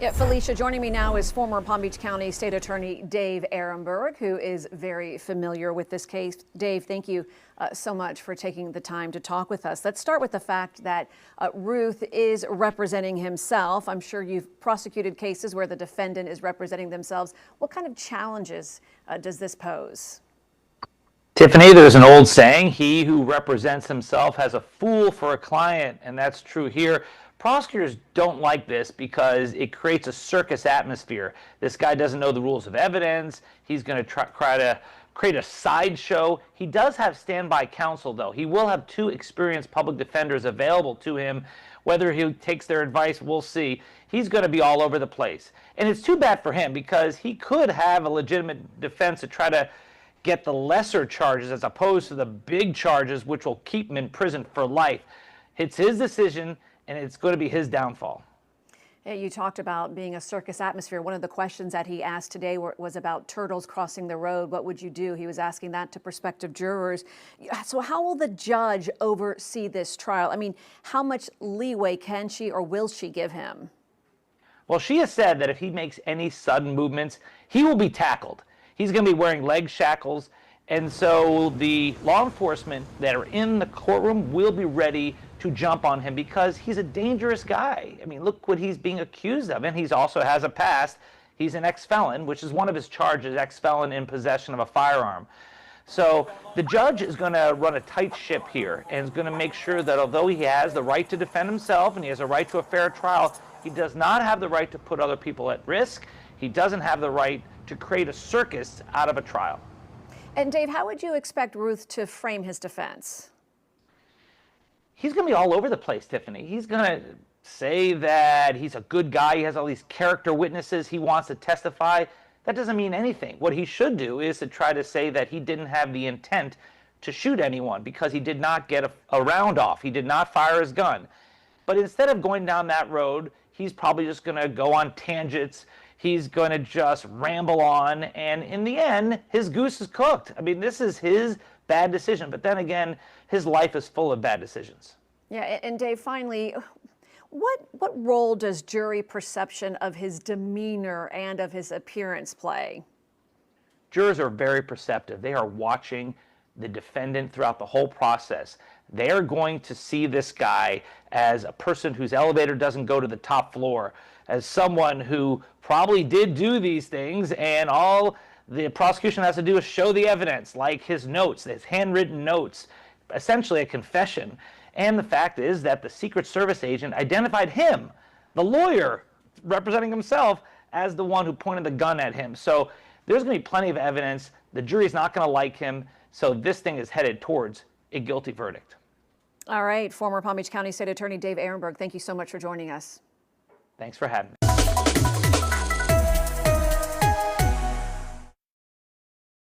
Yeah, Felicia, joining me now is former Palm Beach County State Attorney Dave Aronberg, who is very familiar with this case. Dave, thank you so much for taking the time to talk with us. Let's start with the fact that Ruth is representing himself. I'm sure you've prosecuted cases where the defendant is representing themselves. What kind of challenges does this pose? Tiffany, there's an old saying, he who represents himself has a fool for a client, and that's true here. Prosecutors don't like this because it creates a circus atmosphere. This guy doesn't know the rules of evidence. He's going to try to create a sideshow. He does have standby counsel, though. He will have two experienced public defenders available to him. Whether he takes their advice, we'll see. He's going to be all over the place. And it's too bad for him because he could have a legitimate defense to try to get the lesser charges as opposed to the big charges, which will keep him in prison for life. It's his decision, and it's going to be his downfall. Yeah, you talked about being a circus atmosphere. One of the questions that he asked today was about turtles crossing the road. What would you do? He was asking that to prospective jurors. So how will the judge oversee this trial? I mean, how much leeway can she or will she give him? Well, she has said that if he makes any sudden movements, he will be tackled. He's going to be wearing leg shackles, and so the law enforcement that are in the courtroom will be ready to jump on him because he's a dangerous guy. I mean, look what he's being accused of, and he also has a past. He's an ex-felon, which is one of his charges, ex-felon in possession of a firearm. So the judge is going to run a tight ship here and is going to make sure that although he has the right to defend himself and he has a right to a fair trial, he does not have the right to put other people at risk. He doesn't have the right to create a circus out of a trial. And Dave, how would you expect Ruth to frame his defense? He's going to be all over the place, Tiffany. He's going to say that he's a good guy. He has all these character witnesses. He wants to testify. That doesn't mean anything. What he should do is to try to say that he didn't have the intent to shoot anyone because he did not get a round off. He did not fire his gun. But instead of going down that road, he's probably just going to go on tangents. He's going to just ramble on. And in the end, his goose is cooked. I mean, this is his bad decision. But then again, his life is full of bad decisions. Yeah, and Dave, finally, what role does jury perception of his demeanor and of his appearance play? Jurors are very perceptive. They are watching the defendant throughout the whole process. They are going to see this guy as a person whose elevator doesn't go to the top floor, as someone who probably did do these things, and all the prosecution has to do is show the evidence, like his notes, his handwritten notes, essentially a confession. And the fact is that the Secret Service agent identified him, the lawyer representing himself, as the one who pointed the gun at him. So there's going to be plenty of evidence. The jury's not going to like him. So this thing is headed towards a guilty verdict. All right, former Palm Beach County State Attorney Dave Aronberg, thank you so much for joining us. Thanks for having me.